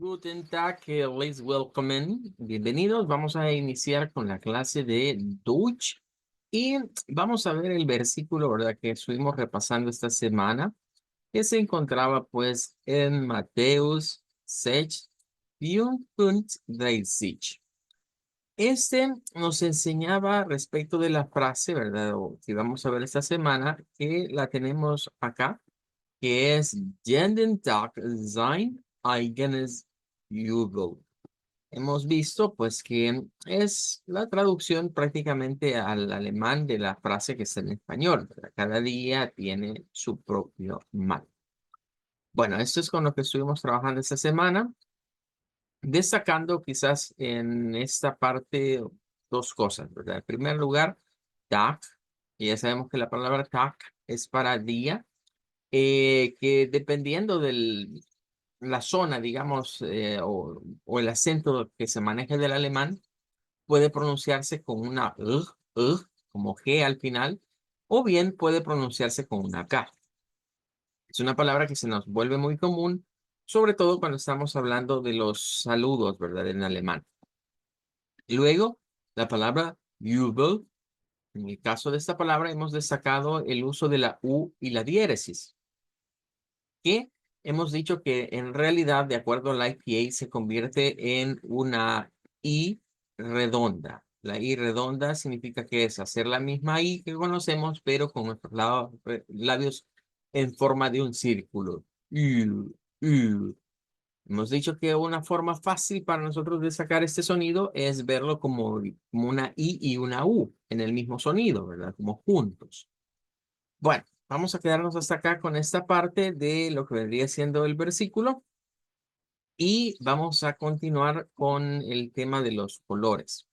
Guten Tag, let's welcome. Bienvenidos. Vamos a iniciar con la clase de Deutsch y vamos a ver el versículo, ¿verdad? Que estuvimos repasando esta semana, que se encontraba pues en Mateus 6, 34. Este nos enseñaba respecto de la frase, ¿verdad? O que vamos a ver esta semana, que la tenemos acá, que es Jeden Tag sein eigenes Jubel. Hemos visto pues que es la traducción prácticamente al alemán de la frase que está en español, ¿verdad? Cada día tiene su propio mal. Bueno, esto es con lo que estuvimos trabajando esta semana, destacando quizás en esta parte dos cosas, ¿verdad? En primer lugar, Tag, y ya sabemos que la palabra Tag es para día, que dependiendo de la zona, digamos, o el acento que se maneje del alemán, puede pronunciarse con una como G al final, o bien puede pronunciarse con una K. Es una palabra que se nos vuelve muy común, sobre todo cuando estamos hablando de los saludos, ¿verdad? En alemán. Luego, la palabra Jubel. En el caso de esta palabra hemos destacado el uso de la U y la diéresis, que hemos dicho que en realidad, de acuerdo al IPA, se convierte en una I redonda. La I redonda significa que es hacer la misma I que conocemos, pero con nuestros labios en forma de un círculo. U. Hemos dicho que una forma fácil para nosotros de sacar este sonido es verlo como una I y una U en el mismo sonido, ¿verdad? Como juntos. Bueno, vamos a quedarnos hasta acá con esta parte de lo que vendría siendo el versículo y vamos a continuar con el tema de los colores.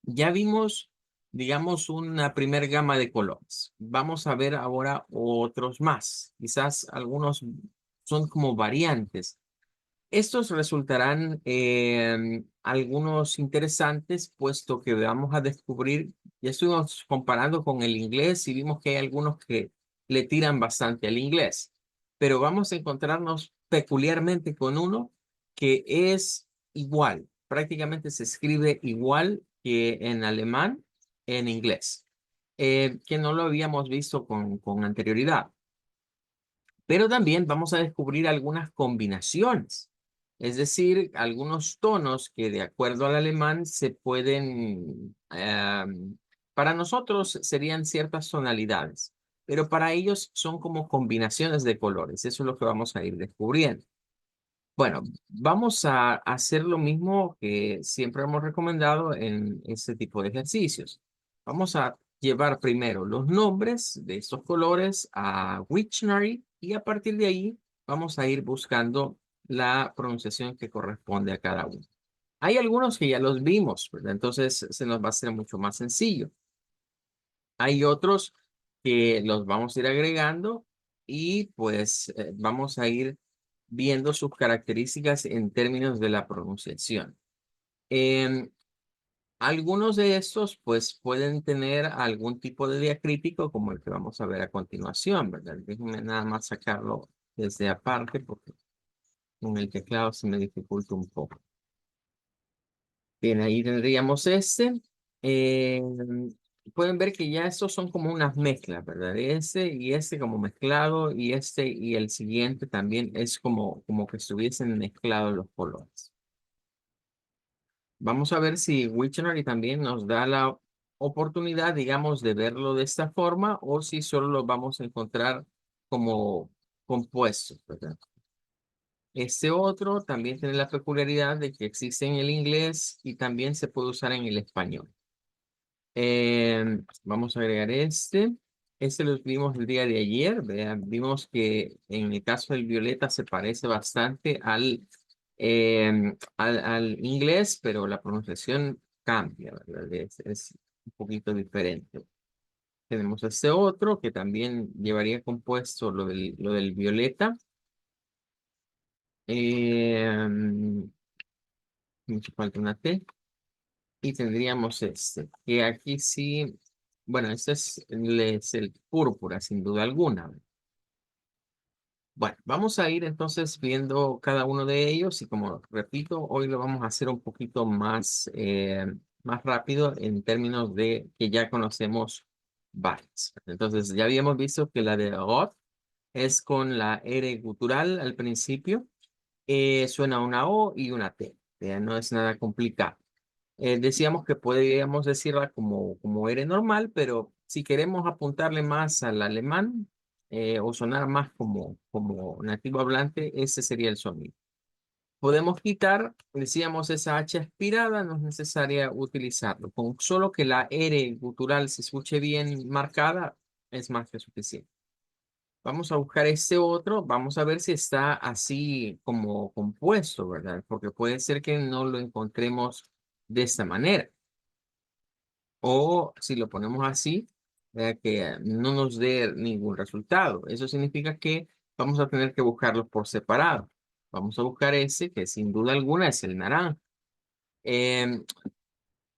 Ya vimos, digamos, una primer gama de colores. Vamos a ver ahora otros más. Quizás algunos son como variantes. Estos resultarán algunos interesantes, puesto que vamos a descubrir, ya estuvimos comparando con el inglés y vimos que hay algunos que le tiran bastante al inglés, pero vamos a encontrarnos peculiarmente con uno que es igual, prácticamente se escribe igual que en alemán, en inglés, que no lo habíamos visto con anterioridad. Pero también vamos a descubrir algunas combinaciones, es decir, algunos tonos que de acuerdo al alemán se pueden, para nosotros serían ciertas tonalidades, pero para ellos son como combinaciones de colores. Eso es lo que vamos a ir descubriendo. Bueno, vamos a hacer lo mismo que siempre hemos recomendado en este tipo de ejercicios. Vamos a llevar primero los nombres de estos colores a Wiktionary y a partir de ahí vamos a ir buscando la pronunciación que corresponde a cada uno. Hay algunos que ya los vimos, ¿verdad? Entonces se nos va a hacer mucho más sencillo. Hay otros que los vamos a ir agregando y pues vamos a ir viendo sus características en términos de la pronunciación. Em, Algunos de estos pues pueden tener algún tipo de diacrítico como el que vamos a ver a continuación, ¿verdad? Déjenme nada más sacarlo desde aparte porque con el teclado se me dificulta un poco. Bien, ahí tendríamos este. Eh, Pueden ver que ya estos son como unas mezclas, ¿verdad? Este y este como mezclado y este y el siguiente también es como que estuviesen mezclados los colores. Vamos a ver si Wiktionary también nos da la oportunidad, digamos, de verlo de esta forma o si solo lo vamos a encontrar como compuestos, ¿verdad? Este otro también tiene la peculiaridad de que existe en el inglés y también se puede usar en el español. Vamos a agregar este. Este lo vimos el día de ayer. Vean, vimos que en el caso del violeta se parece bastante al inglés, pero la pronunciación cambia, ¿verdad? Es un poquito diferente. Tenemos este otro que también llevaría compuesto lo del violeta. Me falta una T. Y tendríamos este, que aquí sí, bueno, este es el púrpura, sin duda alguna. Bueno, vamos a ir entonces viendo cada uno de ellos y como repito, hoy lo vamos a hacer un poquito más rápido en términos de que ya conocemos varias. Entonces, ya habíamos visto que la de Rot es con la R gutural al principio. Suena una O y una T. No es nada complicado. Decíamos que podríamos decirla como R normal, pero si queremos apuntarle más al alemán o sonar más como nativo hablante, ese sería el sonido. Podemos quitar, decíamos, esa H aspirada, no es necesaria utilizarlo. Con solo que la R gutural se escuche bien marcada, es más que suficiente. Vamos a buscar este otro, vamos a ver si está así como compuesto, ¿verdad? Porque puede ser que no lo encontremos de esta manera. O si lo ponemos así, que no nos dé ningún resultado. Eso significa que vamos a tener que buscarlos por separado. Vamos a buscar ese, que sin duda alguna es el naranja. Em,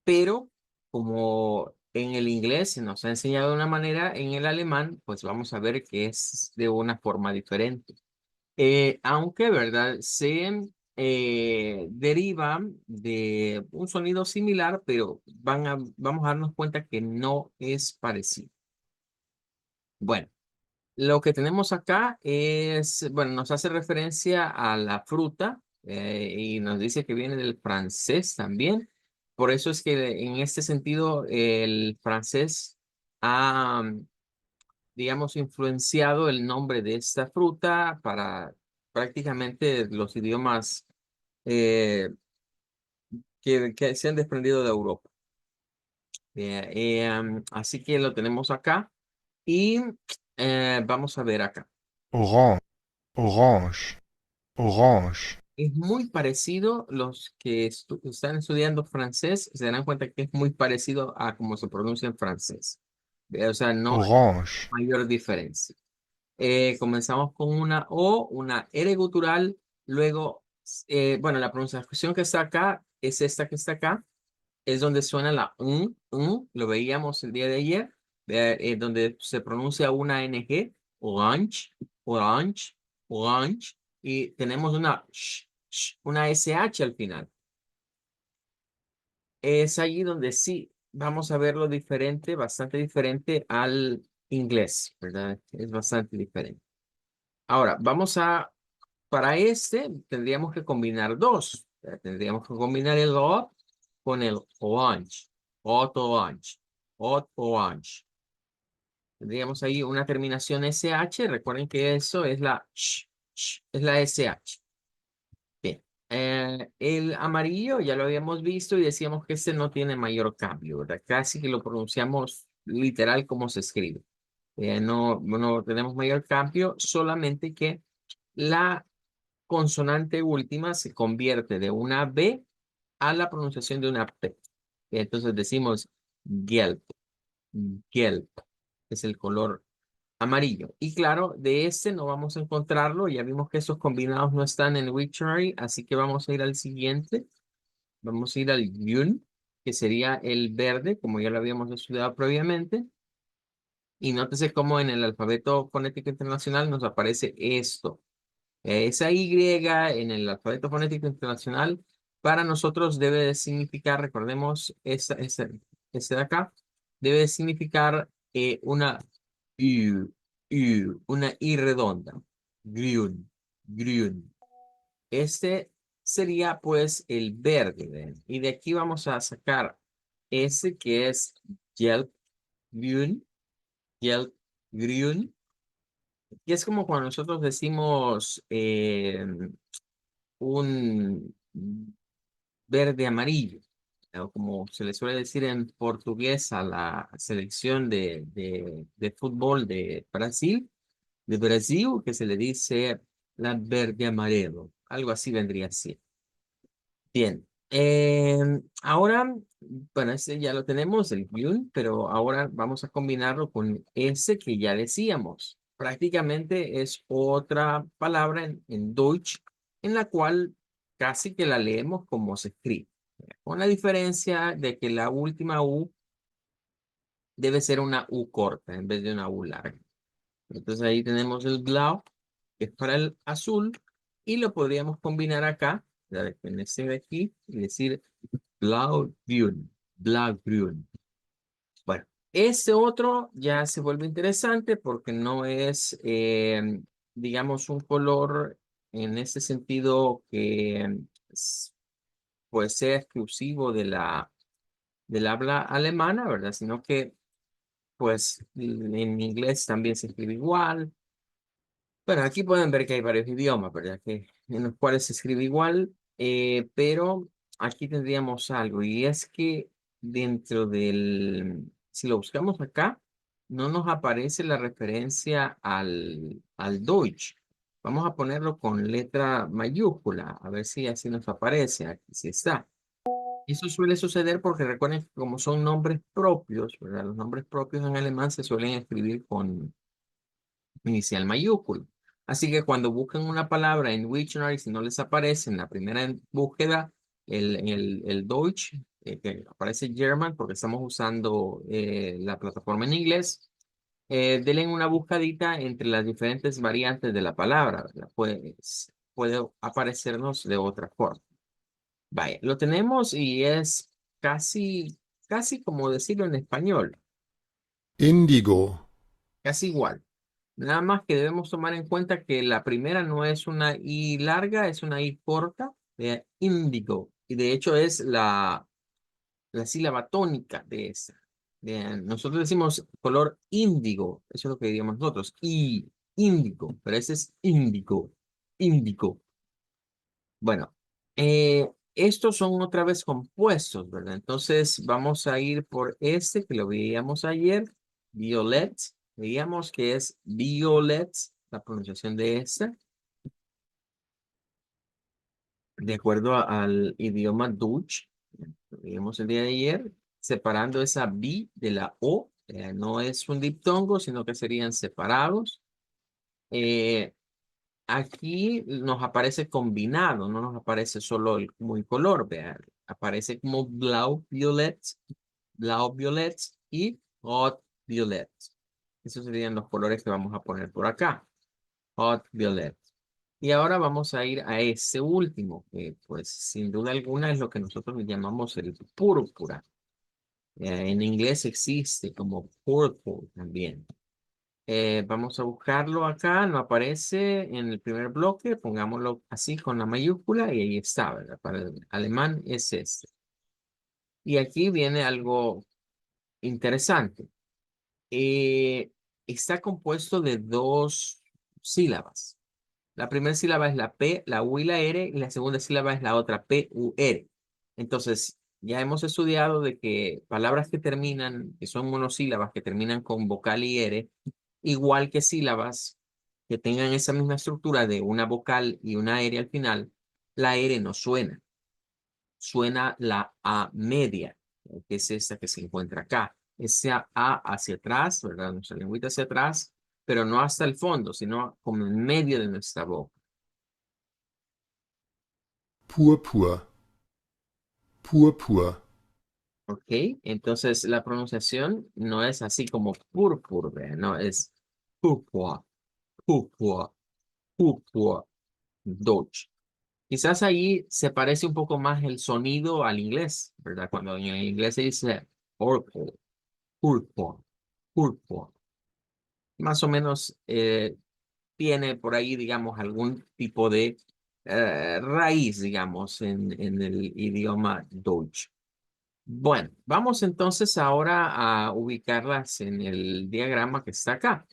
pero como en el inglés se nos ha enseñado de una manera, en el alemán, pues vamos a ver que es de una forma diferente. Aunque, ¿verdad? Se derivan de un sonido similar, pero vamos a darnos cuenta que no es parecido. Bueno, lo que tenemos acá es, bueno, nos hace referencia a la fruta y nos dice que viene del francés también. Por eso es que en este sentido el francés ha, digamos, influenciado el nombre de esta fruta para prácticamente los idiomas eh, que se han desprendido de Europa. Así que lo tenemos acá y vamos a ver acá. Orange, orange, orange, Es muy parecido, los que están estudiando francés se darán cuenta que es muy parecido a cómo se pronuncia en francés. O sea, no hay orange, mayor diferencia. Comenzamos con una O, una R gutural, luego, bueno, la pronunciación que está acá es esta que está acá, es donde suena la lo veíamos el día de ayer, donde se pronuncia una NG, orange, orange, orange, y tenemos una SH al final. Es allí donde sí vamos a verlo diferente, bastante diferente al inglés, ¿verdad? Es bastante diferente. Ahora, para este tendríamos que combinar dos. Tendríamos que combinar el O con el orange, hot orange, hot orange. Tendríamos ahí una terminación SH. Recuerden que eso es es la SH. Bien. El amarillo ya lo habíamos visto y decíamos que este no tiene mayor cambio, ¿verdad? Casi que lo pronunciamos literal como se escribe. No tenemos mayor cambio, solamente que la consonante última se convierte de una B a la pronunciación de una P. Entonces decimos Gelb, Gelb, es el color amarillo. Y claro, de este no vamos a encontrarlo. Ya vimos que esos combinados no están en Wiktionary, así que vamos a ir al siguiente. Vamos a ir al Yun, que sería el verde, como ya lo habíamos estudiado previamente. Y nótese cómo en el alfabeto fonético internacional nos aparece esto. Esa Y en el alfabeto fonético internacional para nosotros debe de significar, recordemos, ese de acá, debe de significar una una I redonda. Grün, grün. Este sería pues el verde, ¿ven? Y de aquí vamos a sacar ese que es gelb, grün, gelb, grün. Y es como cuando nosotros decimos un verde amarillo, o como se le suele decir en portugués a la selección de fútbol de Brasil, que se le dice la verde amarelo, algo así vendría así. Bien, ahora, bueno, ese ya lo tenemos, el Yun, pero ahora vamos a combinarlo con ese que ya decíamos. Prácticamente es otra palabra en Deutsch, en la cual casi que la leemos como se escribe, con la diferencia de que la última U debe ser una U corta en vez de una U larga. Entonces ahí tenemos el Blau que es para el azul, y lo podríamos combinar acá, ¿verdad? En este de aquí, y decir Blaugrün, Blaugrün. Bueno, este otro ya se vuelve interesante porque no es, digamos, un color en ese sentido que pues sea exclusivo de del habla alemana, ¿verdad? Sino que pues en inglés también se escribe igual. Bueno, aquí pueden ver que hay varios idiomas, ¿verdad? Que, en los cuales se escribe igual, pero aquí tendríamos algo, y es que dentro si lo buscamos acá, no nos aparece la referencia al Deutsch. Vamos a ponerlo con letra mayúscula, a ver si así nos aparece. Aquí sí está. Eso suele suceder porque recuerden que como son nombres propios, ¿verdad? Los nombres propios en alemán se suelen escribir con inicial mayúscula. Así que cuando buscan una palabra en Wiktionary, si no les aparece en la primera búsqueda el Deutsch, que aparece German, porque estamos usando la plataforma en inglés, denle una buscadita entre las diferentes variantes de la palabra, ¿verdad? Pues puede aparecernos de otra forma. Vaya, lo tenemos y es casi como decirlo en español, Indigo, casi igual. Nada más que debemos tomar en cuenta que la primera no es una I larga, es una I corta de índigo. Y de hecho es la sílaba tónica de esa. Nosotros decimos color índigo, eso es lo que diríamos nosotros, y índigo, pero ese es índigo, índigo. Bueno, estos son otra vez compuestos, ¿verdad? Entonces vamos a ir por este que lo veíamos ayer, violet. Veíamos que es violet, la pronunciación de este, de acuerdo al idioma Dutch. Lo veíamos el día de ayer, separando esa B de la O. No es un diptongo, sino que serían separados. Eh, Aquí nos aparece combinado, no nos aparece solo como el color, vean. Aparece como blau violet y hot violet. Esos serían los colores que vamos a poner por acá. Hot violet. Y ahora vamos a ir a ese último, que pues sin duda alguna es lo que nosotros le llamamos el púrpura. En inglés existe como purple también. Vamos a buscarlo acá, no aparece en el primer bloque, pongámoslo así con la mayúscula y ahí está, ¿verdad? Para el alemán es este. Y aquí viene algo interesante. Eh, Está compuesto de dos sílabas. La primera sílaba es la P, la U y la R, y la segunda sílaba es la otra P, U, R. Entonces, ya hemos estudiado de que palabras que terminan, que son monosílabas, que terminan con vocal y R, igual que sílabas que tengan esa misma estructura de una vocal y una R al final, la R no suena, suena la A media, que es esta que se encuentra acá. Esa A hacia atrás, ¿verdad? Nuestra lengüita hacia atrás, pero no hasta el fondo, sino como en medio de nuestra boca. Purpur, Purpur, ¿Ok? Entonces la pronunciación no es así como purpur, ¿verdad? No, es purpur, purpur, purpur, Deutsch. Quizás ahí se parece un poco más el sonido al inglés, ¿verdad? Cuando en el inglés se dice purple, purple, purple. Más o menos tiene por ahí, digamos, algún tipo de raíz, digamos, en el idioma Deutsch. Bueno, vamos entonces ahora a ubicarlas en el diagrama que está acá.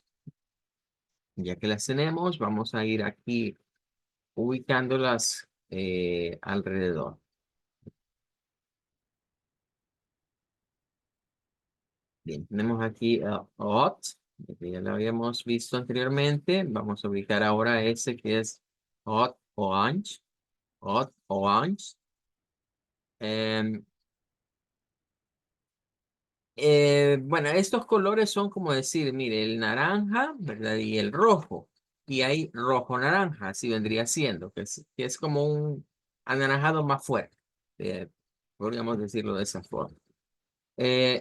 Ya que las tenemos, vamos a ir aquí ubicándolas alrededor. Bien, tenemos aquí hot, que ya lo habíamos visto anteriormente. Vamos a ubicar ahora ese que es hot orange, hot orange. Em, bueno, estos colores son como decir, mire, el naranja, ¿verdad? Y el rojo. Y hay rojo naranja, así vendría siendo, que es como un anaranjado más fuerte. eh, Podríamos decirlo de esa forma.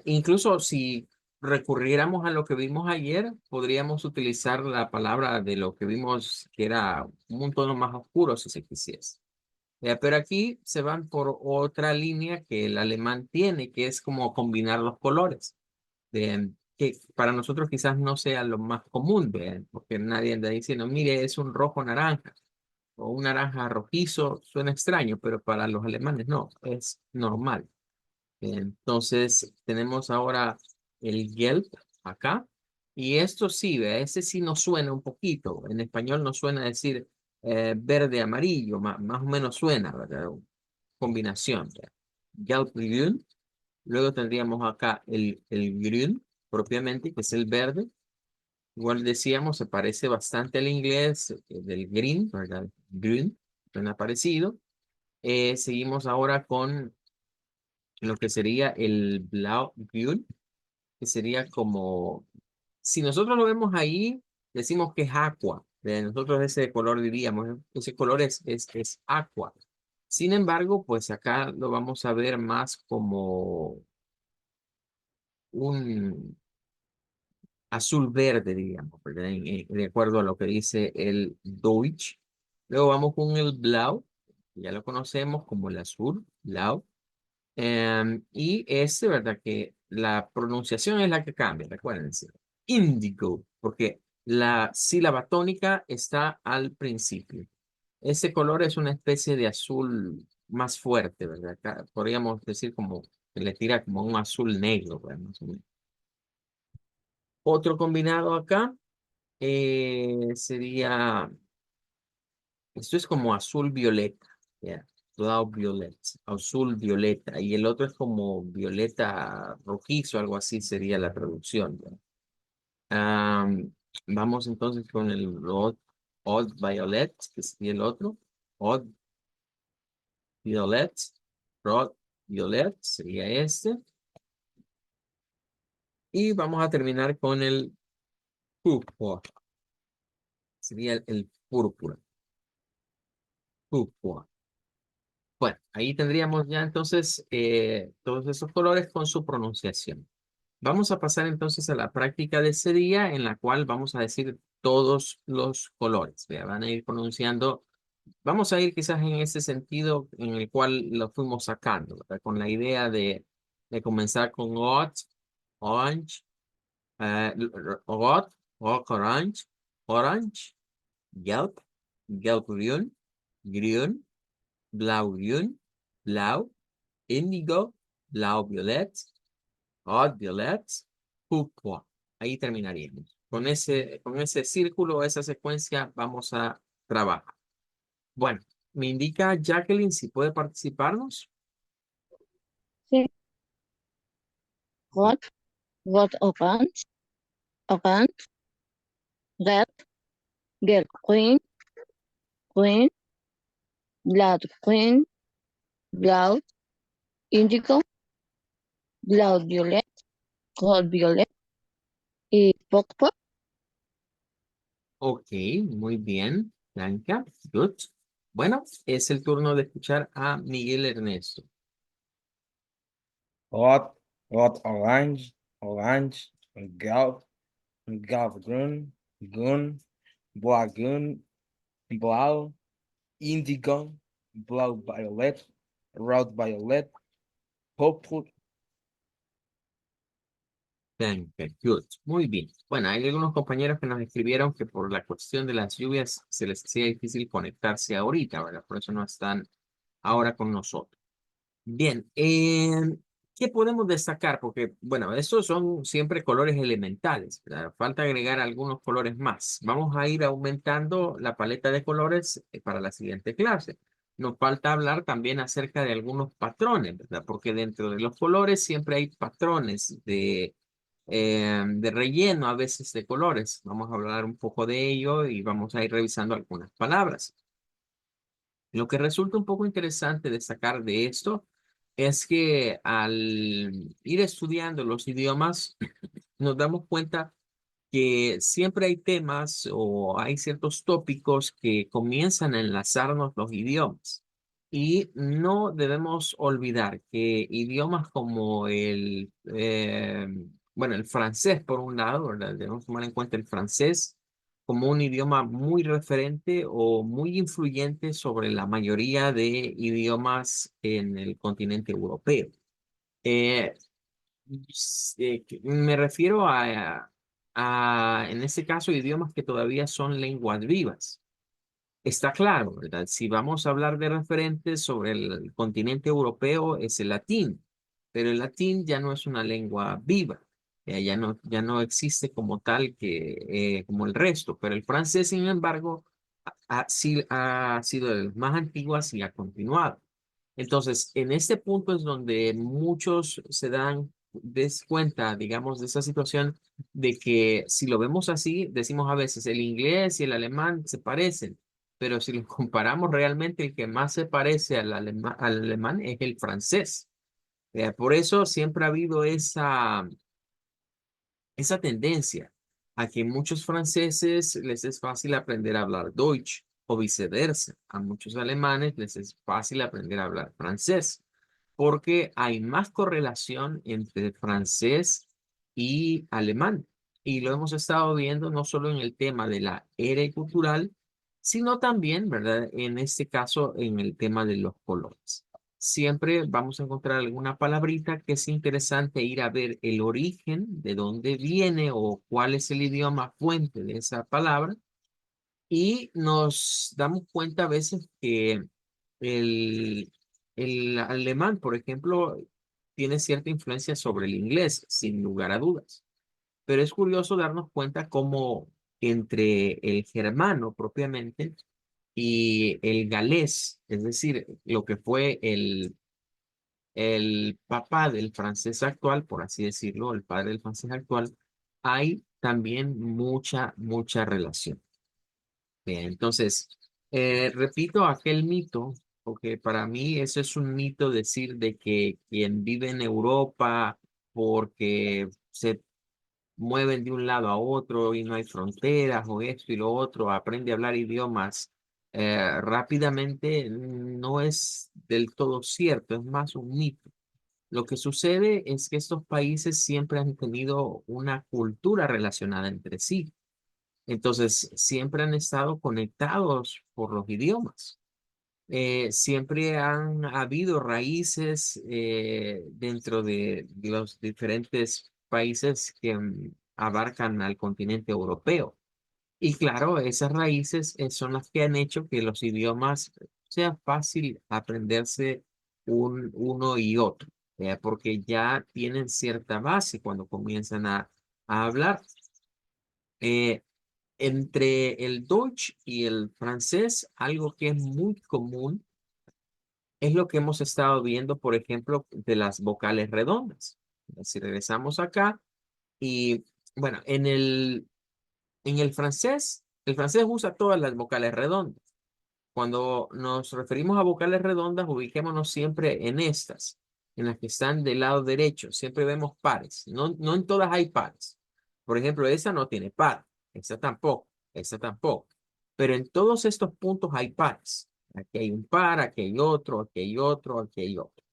Incluso si recurriéramos a lo que vimos ayer, podríamos utilizar la palabra de lo que vimos que era un tono más oscuro si se quisiese. Pero aquí se van por otra línea que el alemán tiene, que es como combinar los colores. Que para nosotros quizás no sea lo más común, porque nadie anda diciendo, mire, es un rojo naranja o un naranja rojizo, suena extraño, pero para los alemanes no, es normal. Entonces tenemos ahora el Gelb acá. Y esto sí, ese sí nos suena un poquito. En español nos suena decir verde amarillo, más o menos suena, ¿verdad? Combinación. Gelb grün. Luego tendríamos acá el grün propiamente, que es el verde. Igual decíamos, se parece bastante al inglés del green, ¿verdad? Grün, suena parecido. Seguimos ahora con lo que sería el Blau-Grün, que sería como, si nosotros lo vemos ahí, decimos que es aqua. De nosotros ese color diríamos, ese color es aqua. Sin embargo, pues acá lo vamos a ver más como un azul verde, diríamos, ¿verdad? De acuerdo a lo que dice el Deutsch. Luego vamos con el Blau, que ya lo conocemos como el azul, Blau. Y este, ¿verdad? Que la pronunciación es la que cambia, recuérdense. Indigo, porque la sílaba tónica está al principio. Ese color es una especie de azul más fuerte, ¿verdad? Podríamos decir como que le tira como un azul negro, ¿verdad? Más o menos. Otro combinado acá sería, esto es como azul violeta, ¿ya? Blau violet, azul violeta, y el otro es como violeta rojizo, algo así sería la traducción, ¿ya? Vamos entonces con el odd violet, que sería el otro, odd violet, rod violet sería este, y vamos a terminar con el púrpura, sería el púrpura, púrpura. Bueno, ahí tendríamos ya entonces todos esos colores con su pronunciación. Vamos a pasar entonces a la práctica de ese día en la cual vamos a decir todos los colores. Vea, van a ir pronunciando, vamos a ir quizás en ese sentido en el cual lo fuimos sacando, ¿verdad? Con la idea de comenzar con hot, orange, hot, hot orange, orange, gelb, gelb grün, grün, blaugrün, blau, índigo, blau-violet, odd-violet, púrpura. Ahí terminaríamos. Con ese círculo, esa secuencia, vamos a trabajar. Bueno, me indica Jacqueline si puede participarnos. Sí. Rot, rot orange, orange, red, gelb grün, grün, blood grün, blau, indigo, blau violet, rot violet y purple. Ok, muy bien, Blanca. Good. Bueno, es el turno de escuchar a Miguel Ernesto. Rot, rot orange, orange, gelb, gelb grün, grün, blau grün, blau, indigo, blau violet, red violet, purple. Blanca, good. Muy bien. Bueno, hay algunos compañeros que nos escribieron que por la cuestión de las lluvias se les hacía difícil conectarse ahorita, ¿verdad? Por eso no están ahora con nosotros. Bien, ¿qué podemos destacar? Porque, bueno, estos son siempre colores elementales, ¿verdad? Falta agregar algunos colores más. Vamos a ir aumentando la paleta de colores para la siguiente clase. Nos falta hablar también acerca de algunos patrones, ¿verdad? Porque dentro de los colores siempre hay patrones de relleno a veces de colores. Vamos a hablar un poco de ello y vamos a ir revisando algunas palabras. Lo que resulta un poco interesante destacar de esto es que al ir estudiando los idiomas, nos damos cuenta que siempre hay temas o hay ciertos tópicos que comienzan a enlazarnos los idiomas. Y no debemos olvidar que idiomas como bueno, el francés por un lado, ¿verdad? Debemos tomar en cuenta el francés como un idioma muy referente o muy influyente sobre la mayoría de idiomas en el continente europeo. Eh, me refiero en este caso, idiomas que todavía son lenguas vivas. Está claro, ¿verdad? Si vamos a hablar de referentes sobre el continente europeo, es el latín, pero el latín ya no es una lengua viva, ya no existe como tal como el resto, pero el francés, sin embargo, sí ha sido de las más antiguas y ha continuado. Entonces, en este punto es donde muchos se dan cuenta, digamos, de esa situación de que si lo vemos así, decimos a veces el inglés y el alemán se parecen, pero si lo comparamos realmente, el que más se parece al alemán es el francés. Por eso siempre ha habido esa tendencia a que muchos franceses les es fácil aprender a hablar Deutsch o viceversa. A muchos alemanes les es fácil aprender a hablar francés porque hay más correlación entre francés y alemán. Y lo hemos estado viendo no solo en el tema de la era cultural, sino también, ¿verdad? En este caso, en el tema de los colores. Siempre vamos a encontrar alguna palabrita que es interesante ir a ver el origen, de dónde viene o cuál es el idioma fuente de esa palabra. Y nos damos cuenta a veces que el, el alemán, por ejemplo, tiene cierta influencia sobre el inglés, sin lugar a dudas. Pero es curioso darnos cuenta cómo entre el germano propiamente y el galés, es decir, lo que fue el papá del francés actual, por así decirlo, el padre del francés actual, hay también mucha relación. Bien, entonces, repito aquel mito, porque para mí eso es un mito decir de que quien vive en Europa, porque se mueven de un lado a otro y no hay fronteras o esto y lo otro, aprende a hablar idiomas rápidamente, no es del todo cierto, es más un mito. Lo que sucede es que estos países siempre han tenido una cultura relacionada entre sí. Entonces, siempre han estado conectados por los idiomas. Siempre han habido raíces dentro de los diferentes países que abarcan al continente europeo. Y claro, esas raíces son las que han hecho que los idiomas sea fácil aprenderse uno y otro, porque ya tienen cierta base cuando comienzan a hablar. Eh, Entre el Deutsch y el francés, algo que es muy común es lo que hemos estado viendo, por ejemplo, de las vocales redondas. Si regresamos acá y, bueno, en el francés usa todas las vocales redondas. Cuando nos referimos a vocales redondas, ubiquémonos siempre en estas, en las que están del lado derecho. Siempre vemos pares. No, no en todas hay pares. Por ejemplo, esa no tiene par, esa tampoco, esa tampoco. Pero en todos estos puntos hay pares. Aquí hay un par, aquí hay otro, aquí hay otro, aquí hay otro.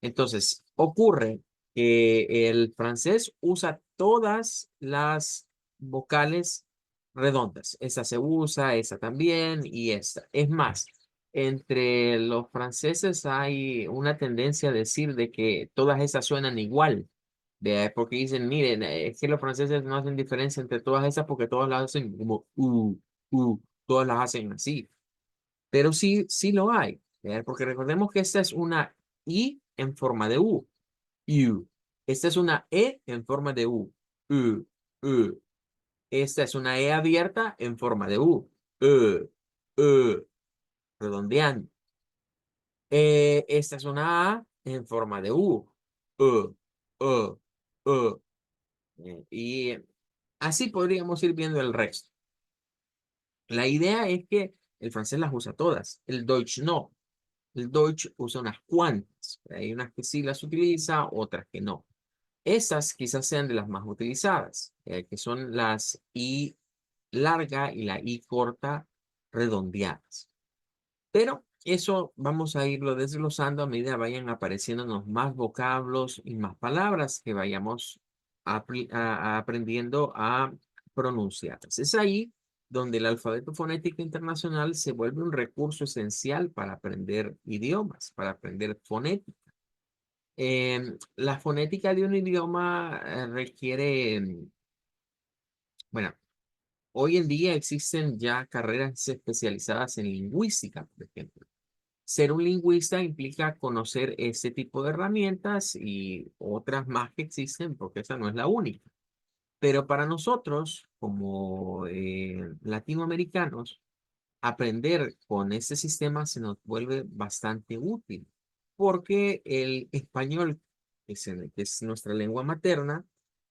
Entonces, ocurre que el francés usa todas las vocales redondas. Esa se usa, esa también y esta. Es más, entre los franceses hay una tendencia a decir de que todas esas suenan igual. Porque dicen, miren, es que los franceses no hacen diferencia entre todas esas porque todas las hacen como todas las hacen así. Pero sí, sí lo hay, porque recordemos que esta es una I en forma de U. U. Esta es una E en forma de U. U. U. Esta es una E abierta en forma de U. U. U. Redondeando. Esta es una A en forma de U. U. U. U. Y así podríamos ir viendo el resto. La idea es que el francés las usa todas, el Deutsch no. El Deutsch usa unas cuantas. Hay unas que sí las utiliza, otras que no. Esas quizás sean de las más utilizadas, que son las I larga y la I corta redondeadas. Pero eso vamos a irlo desglosando a medida vayan apareciéndonos más vocablos y más palabras que vayamos aprendiendo a pronunciarlas. Es ahí donde el alfabeto fonético internacional se vuelve un recurso esencial para aprender idiomas, para aprender fonética. La fonética de un idioma requiere, bueno, hoy en día existen ya carreras especializadas en lingüística, por ejemplo. Ser un lingüista implica conocer ese tipo de herramientas y otras más que existen, porque esa no es la única. Pero para nosotros, como latinoamericanos, aprender con este sistema se nos vuelve bastante útil, porque el español, que es nuestra lengua materna,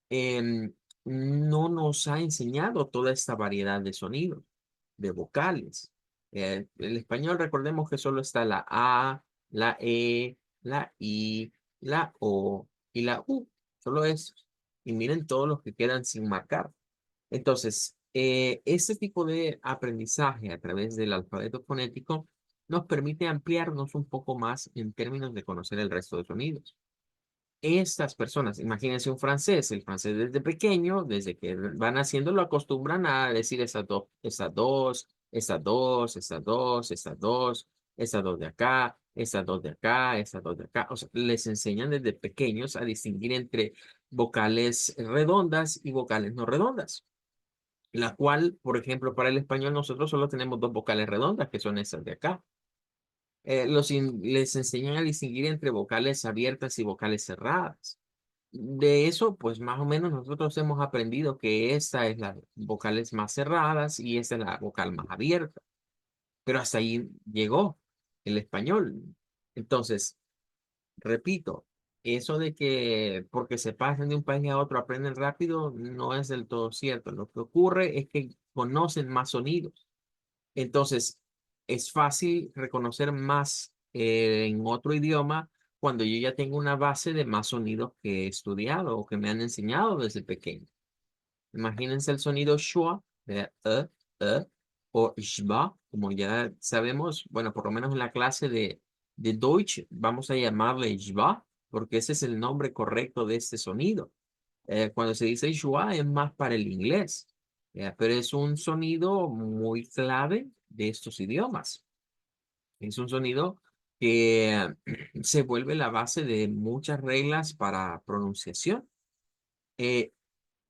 em, no nos ha enseñado toda esta variedad de sonidos, de vocales. El español, recordemos que solo está la A, la E, la I, la O y la U, solo eso. Y miren todos los que quedan sin marcar. Entonces, este tipo de aprendizaje a través del alfabeto fonético nos permite ampliarnos un poco más en términos de conocer el resto de sonidos. Estas personas, imagínense un francés, el francés desde pequeño, desde que van haciendo, lo acostumbran a decir estas dos, estas dos, estas dos, estas dos, estas dos, estas dos de acá, estas dos de acá, estas dos de acá. O sea, les enseñan desde pequeños a distinguir entre vocales redondas y vocales no redondas. La cual, por ejemplo, para el español nosotros solo tenemos dos vocales redondas, que son esas de acá. Les enseñan a distinguir entre vocales abiertas y vocales cerradas. De eso, pues más o menos nosotros hemos aprendido que esta es la vocales más cerradas y esta es la vocal más abierta. Pero hasta ahí llegó el español. Entonces, repito, eso de que porque se pasan de un país a otro aprenden rápido no es del todo cierto. Lo que ocurre es que conocen más sonidos. Entonces, es fácil reconocer más en otro idioma cuando yo ya tengo una base de más sonidos que he estudiado o que me han enseñado desde pequeño. Imagínense el sonido schwa, de o schwa, como ya sabemos, bueno, por lo menos en la clase de Deutsch vamos a llamarle schwa, porque ese es el nombre correcto de este sonido. Cuando se dice schwa es más para el inglés, pero es un sonido muy clave de estos idiomas. Es un sonido que se vuelve la base de muchas reglas para pronunciación. Eh,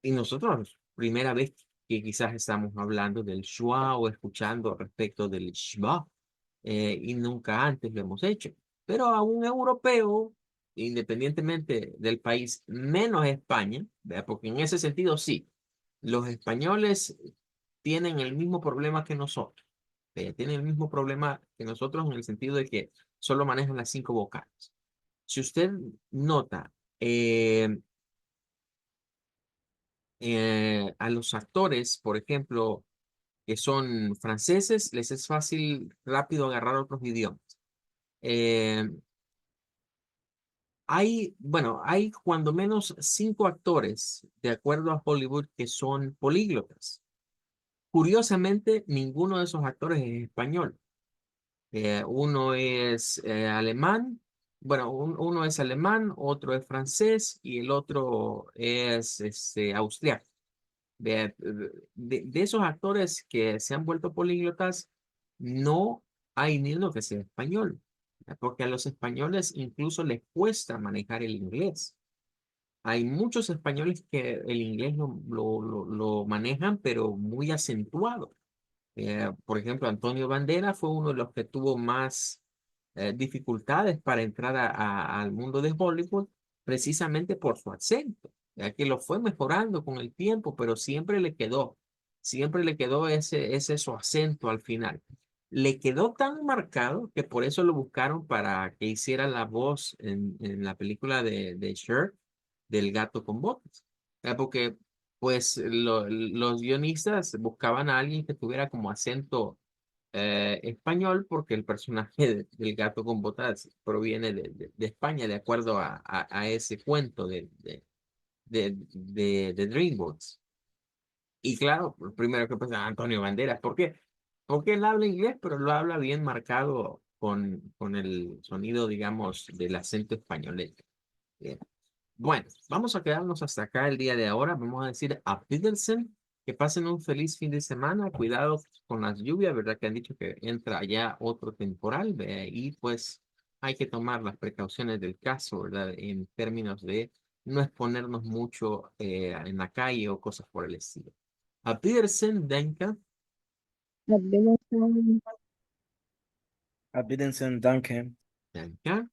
y nosotros, primera vez que quizás estamos hablando del schwa o escuchando respecto del schwa, y nunca antes lo hemos hecho. Pero a un europeo, independientemente del país, menos España, ¿verdad? Porque en ese sentido sí, los españoles tienen el mismo problema que nosotros. Tienen el mismo problema que nosotros en el sentido de que solo manejan las 5 vocales. Si usted nota, a los actores, por ejemplo, que son franceses, les es fácil, rápido agarrar otros idiomas. Eh, bueno, hay cuando menos 5 actores, de acuerdo a Hollywood, que son políglotas. Curiosamente, ninguno de esos actores es español. Uno es alemán, bueno, uno es alemán, otro es francés y el otro es austriaco. De esos actores que se han vuelto políglotas, no hay ni uno que sea español, porque a los españoles incluso les cuesta manejar el inglés. Hay muchos españoles que el inglés lo manejan, pero muy acentuado. Por ejemplo, Antonio Banderas fue uno de los que tuvo más dificultades para entrar al mundo de Hollywood, precisamente por su acento, ya que lo fue mejorando con el tiempo, pero siempre le quedó ese su acento al final. Le quedó tan marcado que por eso lo buscaron para que hiciera la voz en la película de Cher, del gato con botas. Porque pues los guionistas buscaban a alguien que tuviera como acento español porque el personaje del gato con botas proviene de España, de acuerdo a ese cuento de DreamWorks. Y claro, lo primero que pasa, Antonio Banderas, ¿por qué? Porque él habla inglés, pero lo habla bien marcado con el sonido, digamos, del acento español. Bueno, vamos a quedarnos hasta acá el día de ahora. Vamos a decir a Peterson que pasen un feliz fin de semana. Cuidado con las lluvias, ¿verdad? Que han dicho que entra ya otro temporal y pues hay que tomar las precauciones del caso, ¿verdad? En términos de no exponernos mucho en la calle o cosas por el estilo. A Peterson, Danka, At Bilisson, Abidinson Duncan. Danka,